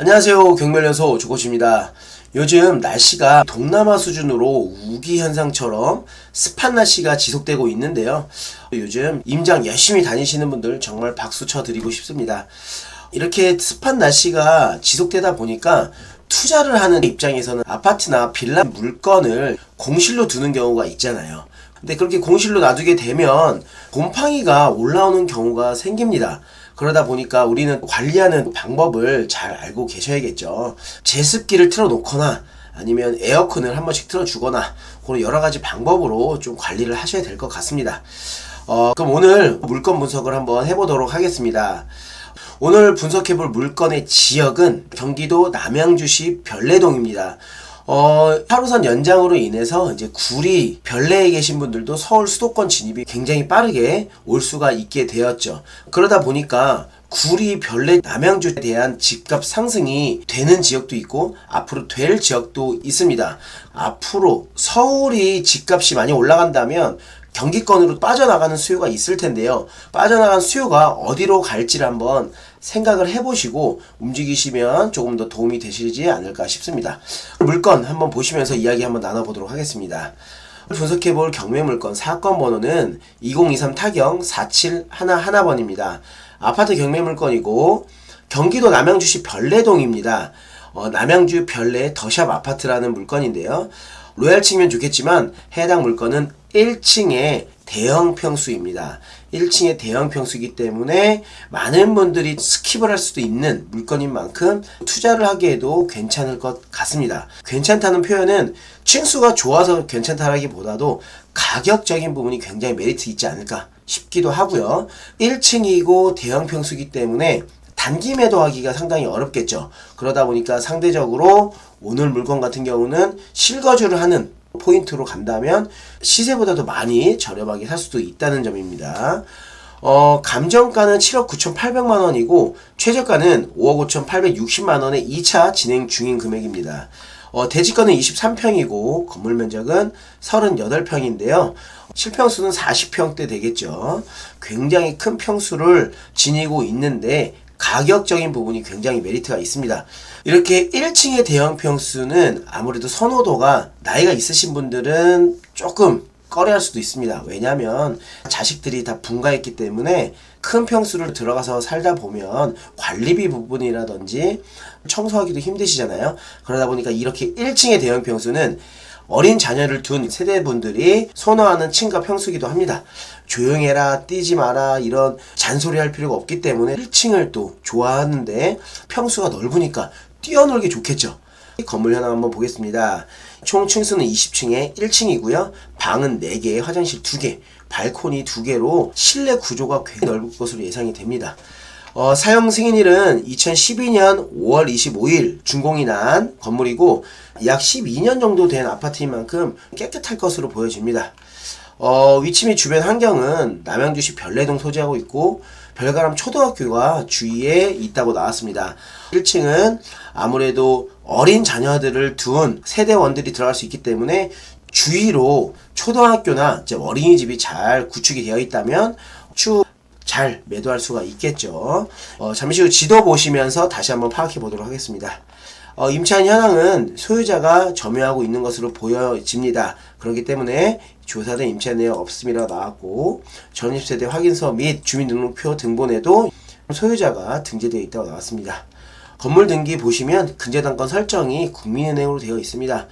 안녕하세요. 경멸연소 조코치입니다. 요즘 날씨가 동남아 수준으로 우기 현상처럼 습한 날씨가 지속되고 있는데요. 요즘 임장 열심히 다니시는 분들 정말 박수 쳐드리고 싶습니다. 이렇게 습한 날씨가 지속되다 보니까 투자를 하는 입장에서는 아파트나 빌라 물건을 공실로 두는 경우가 있잖아요. 근데 그렇게 공실로 놔두게 되면 곰팡이가 올라오는 경우가 생깁니다. 그러다 보니까 우리는 관리하는 방법을 잘 알고 계셔야겠죠. 제습기를 틀어놓거나 아니면 에어컨을 한 번씩 틀어주거나 그런 여러가지 방법으로 좀 관리를 하셔야 될 것 같습니다. 그럼 오늘 물건 분석을 한번 해보도록 하겠습니다. 오늘 분석해볼 물건의 지역은 경기도 남양주시 별내동입니다. 8호선 연장으로 인해서 이제 구리 별내에 계신 분들도 서울 수도권 진입이 굉장히 빠르게 올 수가 있게 되었죠. 그러다 보니까 구리 별내 남양주에 대한 집값 상승이 되는 지역도 있고 앞으로 될 지역도 있습니다. 앞으로 서울이 집값이 많이 올라간다면 경기권으로 빠져나가는 수요가 있을 텐데요. 빠져나간 수요가 어디로 갈지를 한번 생각을 해보시고 움직이시면 조금 더 도움이 되시지 않을까 싶습니다. 물건 한번 보시면서 이야기 한번 나눠보도록 하겠습니다. 분석해볼 경매물건 사건 번호는 2023 타경 4711번입니다. 아파트 경매물건이고 경기도 남양주시 별내동입니다. 남양주 별내 더샵 아파트라는 물건인데요. 로얄층이면 좋겠지만 해당 물건은 1층의 대형 평수입니다. 1층의 대형 평수이기 때문에 많은 분들이 스킵을 할 수도 있는 물건인 만큼 투자를 하기에도 괜찮을 것 같습니다. 괜찮다는 표현은 층수가 좋아서 괜찮다라기보다도 가격적인 부분이 굉장히 메리트 있지 않을까 싶기도 하고요. 1층이고 대형 평수이기 때문에 단기 매도하기가 상당히 어렵겠죠. 그러다 보니까 상대적으로 오늘 물건 같은 경우는 실거주를 하는 포인트로 간다면 시세보다도 많이 저렴하게 살 수도 있다는 점입니다. 감정가는 7억 9,800만원이고 최저가는 5억 5,860만원의 2차 진행 중인 금액입니다. 대지권은 23평이고 건물 면적은 38평인데요. 실평수는 40평대 되겠죠. 굉장히 큰 평수를 지니고 있는데 가격적인 부분이 굉장히 메리트가 있습니다. 이렇게 1층의 대형 평수는 아무래도 선호도가 나이가 있으신 분들은 조금 꺼려할 수도 있습니다. 왜냐하면 자식들이 다 분가했기 때문에 큰 평수를 들어가서 살다 보면 관리비 부분이라든지 청소하기도 힘드시잖아요. 그러다 보니까 이렇게 1층의 대형 평수는 어린 자녀를 둔 세대분들이 선호하는 층과 평수기도 합니다. 조용해라, 뛰지 마라 이런 잔소리 할 필요가 없기 때문에 1층을 또 좋아하는데 평수가 넓으니까 뛰어놀기 좋겠죠. 건물 현황 한번 보겠습니다. 총 층수는 20층에 1층이고요. 방은 4개, 화장실 2개, 발코니 2개로 실내 구조가 굉장히 넓을 것으로 예상이 됩니다. 사용 승인일은 2012년 5월 25일 준공이 난 건물이고 약 12년 정도 된 아파트인 만큼 깨끗할 것으로 보여집니다. 위치 및 주변 환경은 남양주시 별내동 소재하고 있고 별가람 초등학교가 주위에 있다고 나왔습니다. 1층은 아무래도 어린 자녀들을 둔 세대원들이 들어갈 수 있기 때문에 주위로 초등학교나 어린이집이 잘 구축이 되어 있다면 잘 매도할 수가 있겠죠. 잠시 후 지도 보시면서 다시 한번 파악해 보도록 하겠습니다. 임차인 현황은 소유자가 점유하고 있는 것으로 보여집니다. 그렇기 때문에 조사된 임차인 내역 없음이라 나왔고 전입세대 확인서 및 주민등록표 등본에도 소유자가 등재되어 있다고 나왔습니다. 건물 등기 보시면 근저당권 설정이 국민은행으로 되어 있습니다.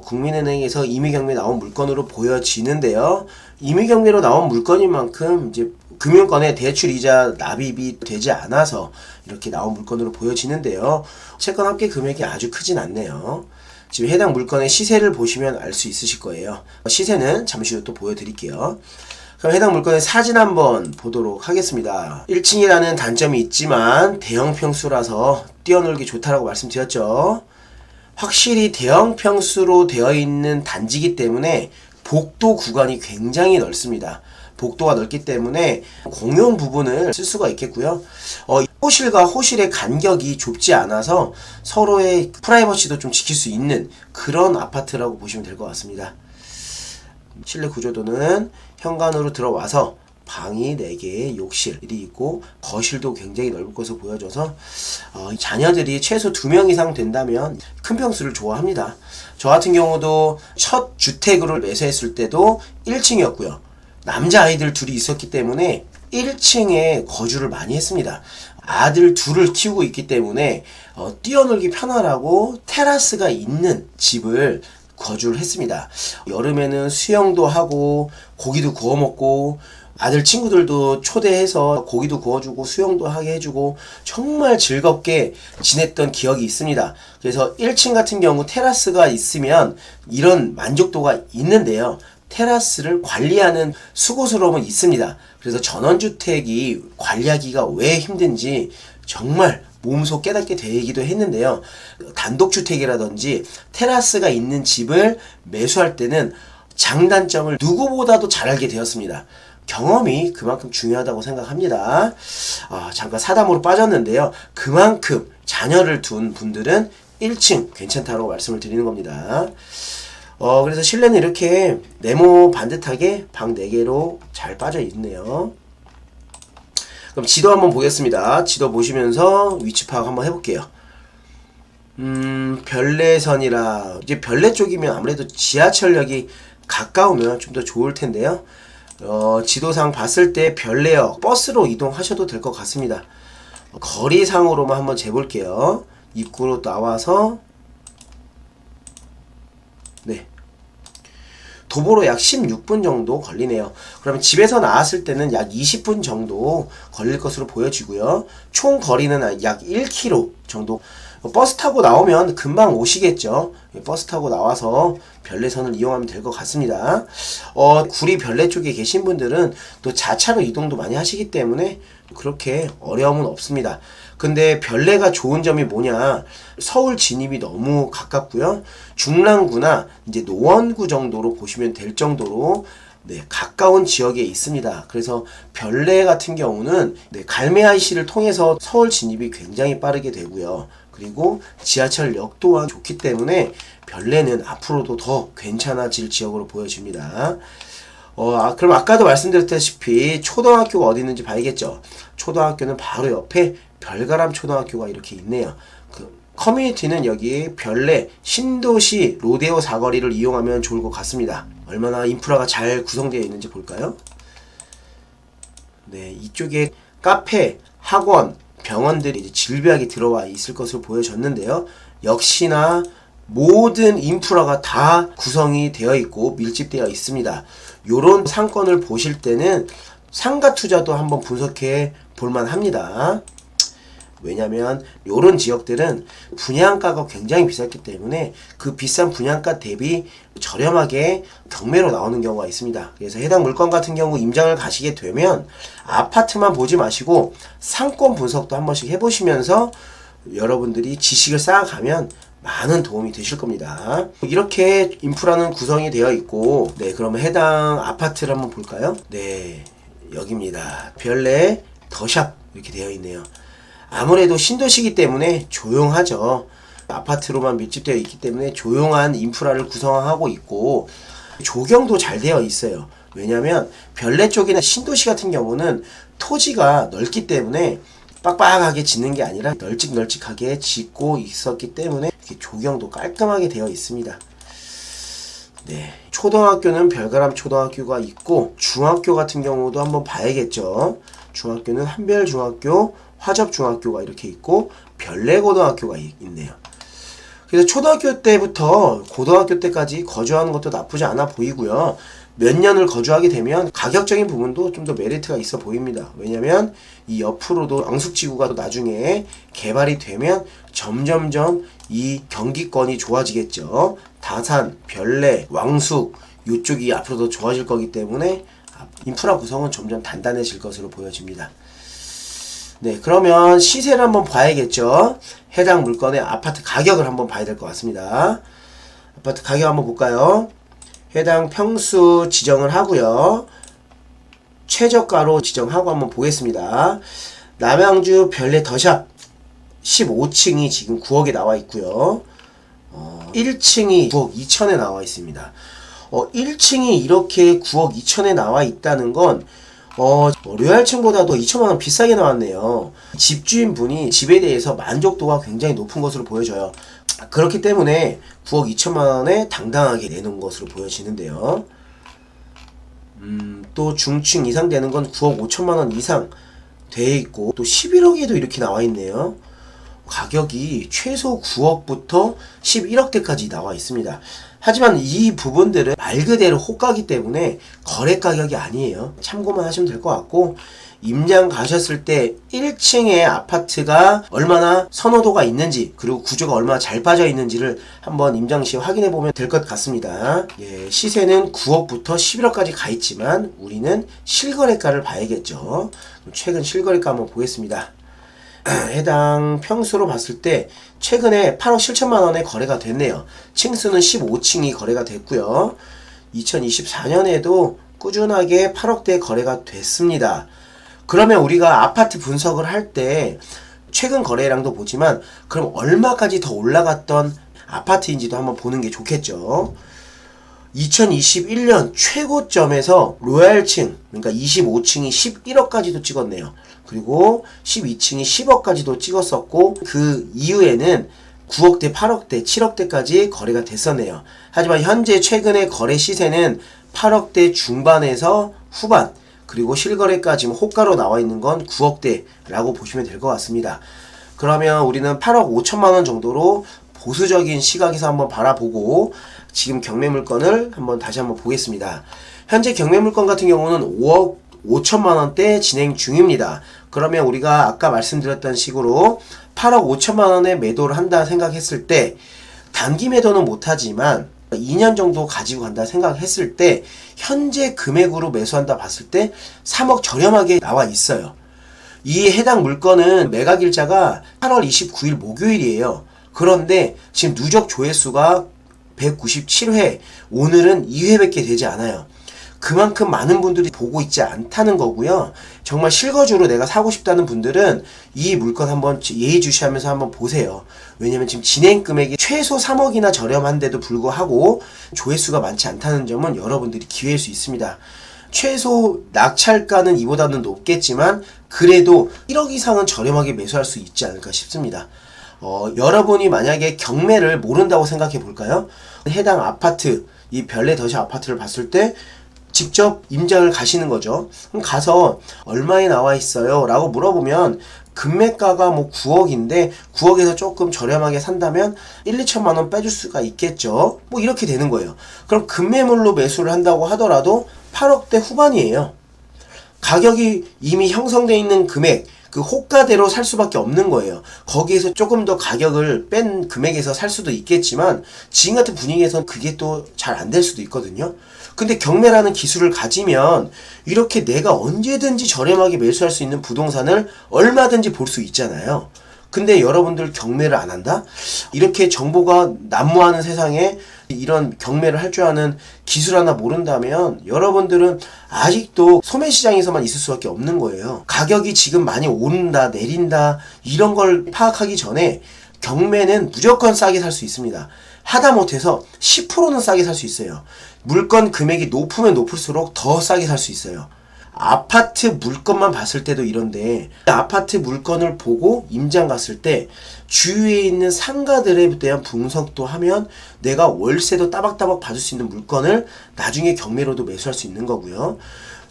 국민은행에서 임의경매 나온 물건으로 보여지는데요. 임의경매로 나온 물건인 만큼 이제 금융권의 대출이자 납입이 되지 않아서 이렇게 나온 물건으로 보여지는데요. 채권 합계 금액이 아주 크진 않네요. 지금 해당 물건의 시세를 보시면 알 수 있으실 거예요. 시세는 잠시 후 또 보여드릴게요. 그럼 해당 물건의 사진 한번 보도록 하겠습니다. 1층이라는 단점이 있지만 대형 평수라서 뛰어놀기 좋다라고 말씀드렸죠. 확실히 대형 평수로 되어 있는 단지이기 때문에 복도 구간이 굉장히 넓습니다. 복도가 넓기 때문에 공용 부분을 쓸 수가 있겠고요. 호실과 호실의 간격이 좁지 않아서 서로의 프라이버시도 좀 지킬 수 있는 그런 아파트라고 보시면 될 것 같습니다. 실내 구조도는 현관으로 들어와서 방이 4개, 욕실이 있고 거실도 굉장히 넓을 것으로 보여져서 자녀들이 최소 2명 이상 된다면 큰 평수를 좋아합니다. 저 같은 경우도 첫 주택으로 매수했을 때도 1층이었고요. 남자아이들 둘이 있었기 때문에 1층에 거주를 많이 했습니다. 아들 둘을 키우고 있기 때문에 뛰어놀기 편하라고 테라스가 있는 집을 거주를 했습니다. 여름에는 수영도 하고 고기도 구워 먹고 아들 친구들도 초대해서 고기도 구워주고 수영도 하게 해주고 정말 즐겁게 지냈던 기억이 있습니다. 그래서 1층 같은 경우 테라스가 있으면 이런 만족도가 있는데요. 테라스를 관리하는 수고스러움은 있습니다. 그래서 전원주택이 관리하기가 왜 힘든지 정말 몸소 깨닫게 되기도 했는데요. 단독주택이라든지 테라스가 있는 집을 매수할 때는 장단점을 누구보다도 잘 알게 되었습니다. 경험이 그만큼 중요하다고 생각합니다. 잠깐 사담으로 빠졌는데요. 그만큼 자녀를 둔 분들은 1층 괜찮다고 말씀을 드리는 겁니다. 그래서 실내는 이렇게 네모 반듯하게 방 4개로 잘 빠져 있네요. 그럼 지도 한번 보겠습니다. 지도 보시면서 위치 파악 한번 해볼게요. 별내선이라 이제 별내 쪽이면 아무래도 지하철역이 가까우면 좀 더 좋을 텐데요. 지도상 봤을 때 별내역 버스로 이동하셔도 될 것 같습니다. 거리상으로만 한번 재볼게요. 입구로 나와서 네, 도보로 약 16분 정도 걸리네요. 그러면 집에서 나왔을 때는 약 20분 정도 걸릴 것으로 보여지고요. 총 거리는 약 1km 정도. 버스 타고 나오면 금방 오시겠죠. 버스 타고 나와서 별내선을 이용하면 될 것 같습니다. 구리 별내 쪽에 계신 분들은 또 자차로 이동도 많이 하시기 때문에 그렇게 어려움은 없습니다. 근데 별내가 좋은 점이 뭐냐, 서울 진입이 너무 가깝고요. 중랑구나 이제 노원구 정도로 보시면 될 정도로 네, 가까운 지역에 있습니다. 그래서 별내 같은 경우는 갈매 IC를 통해서 서울 진입이 굉장히 빠르게 되고요. 그리고 지하철역 또한 좋기 때문에 별내는 앞으로도 더 괜찮아질 지역으로 보여집니다. 그럼 아까도 말씀드렸다시피 초등학교가 어디 있는지 봐야겠죠. 초등학교는 바로 옆에 별가람 초등학교가 이렇게 있네요. 커뮤니티는 여기 별내 신도시 로데오 사거리를 이용하면 좋을 것 같습니다. 얼마나 인프라가 잘 구성되어 있는지 볼까요? 네, 이쪽에 카페, 학원, 병원들이 이제 질비하게 들어와 있을 것으로 보여졌는데요. 역시나 모든 인프라가 다 구성이 되어 있고 밀집되어 있습니다. 요런 상권을 보실 때는 상가 투자도 한번 분석해 볼만 합니다. 왜냐면 요런 지역들은 분양가가 굉장히 비쌌기 때문에 그 비싼 분양가 대비 저렴하게 경매로 나오는 경우가 있습니다. 그래서 해당 물건 같은 경우 임장을 가시게 되면 아파트만 보지 마시고 상권 분석도 한 번씩 해보시면서 여러분들이 지식을 쌓아가면 많은 도움이 되실 겁니다. 이렇게 인프라는 구성이 되어 있고, 네, 그러면 해당 아파트를 한번 볼까요? 네, 여기입니다. 별내 더샵 이렇게 되어 있네요. 아무래도 신도시이기 때문에 조용하죠. 아파트로만 밀집되어 있기 때문에 조용한 인프라를 구성하고 있고 조경도 잘 되어 있어요. 왜냐면 별내 쪽이나 신도시 같은 경우는 토지가 넓기 때문에 빡빡하게 짓는 게 아니라 널찍널찍하게 짓고 있었기 때문에 이렇게 조경도 깔끔하게 되어 있습니다. 네, 초등학교는 별가람 초등학교가 있고 중학교 같은 경우도 한번 봐야겠죠. 중학교는 한별중학교, 화접중학교가 이렇게 있고 별내고등학교가 있네요. 그래서 초등학교 때부터 고등학교 때까지 거주하는 것도 나쁘지 않아 보이고요. 몇 년을 거주하게 되면 가격적인 부분도 좀 더 메리트가 있어 보입니다. 왜냐면 이 옆으로도 앙숙지구가 나중에 개발이 되면 점점점 이 경기권이 좋아지겠죠. 다산, 별내, 왕숙 이쪽이 앞으로 더 좋아질 거기 때문에 인프라 구성은 점점 단단해질 것으로 보여집니다. 네, 그러면 시세를 한번 봐야겠죠. 해당 물건의 아파트 가격을 한번 봐야 될 것 같습니다. 아파트 가격 한번 볼까요? 해당 평수 지정을 하고요. 최저가로 지정하고 한번 보겠습니다. 남양주 별내 더샵 15층이 지금 9억에 나와 있고요. 1층이 9억 2천에 나와 있습니다. 1층이 이렇게 9억 2천에 나와 있다는 건 로얄층보다도 2천만원 비싸게 나왔네요. 집주인분이 집에 대해서 만족도가 굉장히 높은 것으로 보여져요. 그렇기 때문에 9억 2천만원에 당당하게 내놓은 것으로 보여지는데요. 또 중층 이상 되는 건 9억 5천만원 이상 돼 있고, 또 11억에도 이렇게 나와 있네요. 가격이 최소 9억부터 11억대까지 나와 있습니다. 하지만 이 부분들은 말 그대로 호가기 때문에 거래 가격이 아니에요. 참고만 하시면 될 것 같고, 임장 가셨을 때 1층의 아파트가 얼마나 선호도가 있는지, 그리고 구조가 얼마나 잘 빠져 있는지를 한번 임장 시 확인해 보면 될 것 같습니다. 예, 시세는 9억부터 11억까지 가 있지만 우리는 실거래가를 봐야겠죠. 최근 실거래가 한번 보겠습니다. 해당 평수로 봤을 때 최근에 8억 7천만 원에 거래가 됐네요. 층수는 15층이 거래가 됐고요. 2024년에도 꾸준하게 8억대 거래가 됐습니다. 그러면 우리가 아파트 분석을 할 때 최근 거래량도 보지만, 그럼 얼마까지 더 올라갔던 아파트인지도 한번 보는 게 좋겠죠. 2021년 최고점에서 로얄층, 그러니까 25층이 11억까지도 찍었네요. 그리고 12층이 10억까지도 찍었었고, 그 이후에는 9억대, 8억대, 7억대까지 거래가 됐었네요. 하지만 현재 최근의 거래 시세는 8억대 중반에서 후반, 그리고 실거래가 지금 호가로 나와 있는 건 9억대라고 보시면 될 것 같습니다. 그러면 우리는 8억 5천만원 정도로 보수적인 시각에서 한번 바라보고, 지금 경매 물건을 다시 한번 보겠습니다. 현재 경매 물건 같은 경우는 5억 5천만원대 진행 중입니다. 그러면 우리가 아까 말씀드렸던 식으로 8억 5천만원에 매도를 한다 생각했을 때, 단기 매도는 못하지만 2년 정도 가지고 간다 생각했을 때, 현재 금액으로 매수한다 봤을 때 3억 저렴하게 나와 있어요. 이 해당 물건은 매각일자가 8월 29일 목요일이에요. 그런데 지금 누적 조회수가 197회, 오늘은 2회밖에 되지 않아요. 그만큼 많은 분들이 보고 있지 않다는 거고요. 정말 실거주로 내가 사고 싶다는 분들은 이 물건 한번 예의주시하면서 한번 보세요. 왜냐면 지금 진행 금액이 최소 3억이나 저렴한데도 불구하고 조회수가 많지 않다는 점은 여러분들이 기회일 수 있습니다. 최소 낙찰가는 이보다는 높겠지만 그래도 1억 이상은 저렴하게 매수할 수 있지 않을까 싶습니다. 여러분이 만약에 경매를 모른다고 생각해 볼까요? 해당 아파트, 이 별내더시 아파트를 봤을 때 직접 임장을 가시는 거죠. 그럼 가서 얼마에 나와 있어요? 라고 물어보면 금매가가 9억인데 9억에서 조금 저렴하게 산다면 1, 2천만 원 빼줄 수가 있겠죠. 이렇게 되는 거예요. 그럼 금매물로 매수를 한다고 하더라도 8억대 후반이에요. 가격이 이미 형성되어 있는 금액, 그 호가대로 살 수밖에 없는 거예요. 거기에서 조금 더 가격을 뺀 금액에서 살 수도 있겠지만 지금 같은 분위기에선 그게 또 잘 안 될 수도 있거든요. 근데 경매라는 기술을 가지면 이렇게 내가 언제든지 저렴하게 매수할 수 있는 부동산을 얼마든지 볼 수 있잖아요. 근데 여러분들 경매를 안 한다? 이렇게 정보가 난무하는 세상에 이런 경매를 할 줄 아는 기술 하나 모른다면 여러분들은 아직도 소매시장에서만 있을 수밖에 없는 거예요. 가격이 지금 많이 오른다 내린다 이런 걸 파악하기 전에 경매는 무조건 싸게 살 수 있습니다. 하다못해서 10%는 싸게 살 수 있어요. 물건 금액이 높으면 높을수록 더 싸게 살 수 있어요. 아파트 물건만 봤을 때도 이런데, 아파트 물건을 보고 임장 갔을 때 주위에 있는 상가들에 대한 분석도 하면 내가 월세도 따박따박 받을 수 있는 물건을 나중에 경매로도 매수할 수 있는 거고요.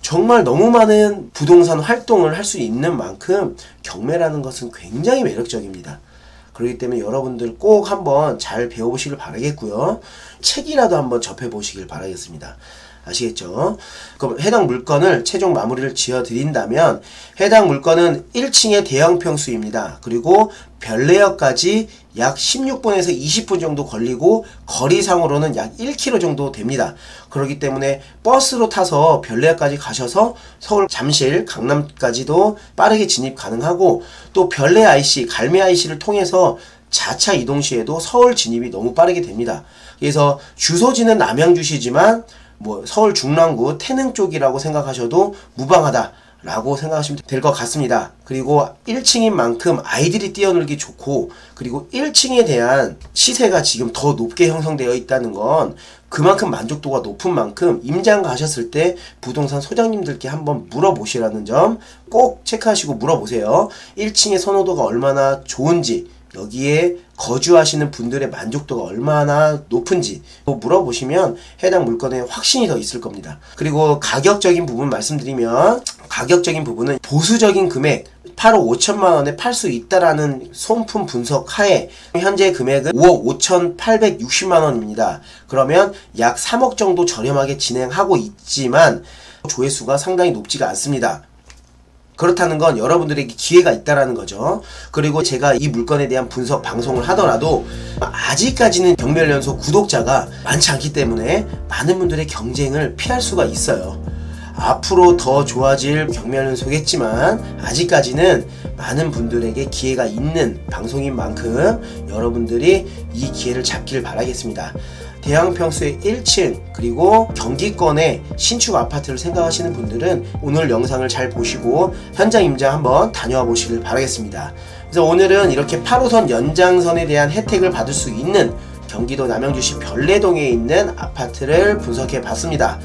정말 너무 많은 부동산 활동을 할 수 있는 만큼 경매라는 것은 굉장히 매력적입니다. 그렇기 때문에 여러분들 꼭 한번 잘 배워보시길 바라겠고요. 책이라도 한번 접해보시길 바라겠습니다. 아시겠죠? 그럼 해당 물건을 최종 마무리를 지어 드린다면, 해당 물건은 1층의 대형 평수입니다. 그리고 별내역까지 약 16분에서 20분 정도 걸리고 거리상으로는 약 1km 정도 됩니다. 그렇기 때문에 버스로 타서 별내역까지 가셔서 서울, 잠실, 강남까지도 빠르게 진입 가능하고, 또 별내 IC, 갈매 IC를 통해서 자차 이동 시에도 서울 진입이 너무 빠르게 됩니다. 그래서 주소지는 남양주시지만 서울 중랑구 태릉 쪽이라고 생각하셔도 무방하다. 라고 생각하시면 될 것 같습니다. 그리고 1층인 만큼 아이들이 뛰어놀기 좋고, 그리고 1층에 대한 시세가 지금 더 높게 형성되어 있다는 건 그만큼 만족도가 높은 만큼 임장 가셨을 때 부동산 소장님들께 한번 물어보시라는 점 꼭 체크하시고 물어보세요. 1층의 선호도가 얼마나 좋은지, 여기에 거주하시는 분들의 만족도가 얼마나 높은지 물어보시면 해당 물건에 확신이 더 있을 겁니다. 그리고 가격적인 부분 말씀드리면, 가격적인 부분은 보수적인 금액 8억 5천만 원에 팔 수 있다라는 손품 분석 하에 현재 금액은 5억 5,860만 원입니다. 그러면 약 3억 정도 저렴하게 진행하고 있지만 조회수가 상당히 높지가 않습니다. 그렇다는 건 여러분들에게 기회가 있다라는 거죠. 그리고 제가 이 물건에 대한 분석 방송을 하더라도 아직까지는 경매연소 구독자가 많지 않기 때문에 많은 분들의 경쟁을 피할 수가 있어요. 앞으로 더 좋아질 경매연소겠지만 아직까지는 많은 분들에게 기회가 있는 방송인 만큼 여러분들이 이 기회를 잡기를 바라겠습니다. 대형평수의 1층 그리고 경기권의 신축 아파트를 생각하시는 분들은 오늘 영상을 잘 보시고 현장 임장 한번 다녀와 보시길 바라겠습니다. 그래서 오늘은 이렇게 8호선 연장선에 대한 혜택을 받을 수 있는 경기도 남양주시 별내동에 있는 아파트를 분석해 봤습니다.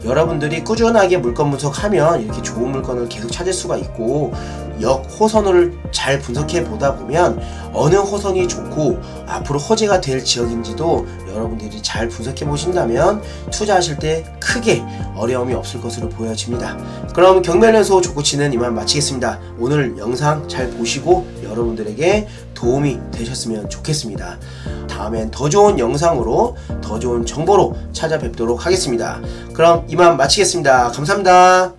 여러분들이 꾸준하게 물건 분석하면 이렇게 좋은 물건을 계속 찾을 수가 있고, 역 호선을 잘 분석해 보다 보면 어느 호선이 좋고 앞으로 호재가 될 지역인지도 여러분들이 잘 분석해 보신다면 투자하실 때 크게 어려움이 없을 것으로 보여집니다. 그럼 경매연소 족구치는 이만 마치겠습니다. 오늘 영상 잘 보시고 여러분들에게 도움이 되셨으면 좋겠습니다. 다음엔 더 좋은 영상으로 더 좋은 정보로 찾아뵙도록 하겠습니다. 그럼 이만 마치겠습니다. 감사합니다.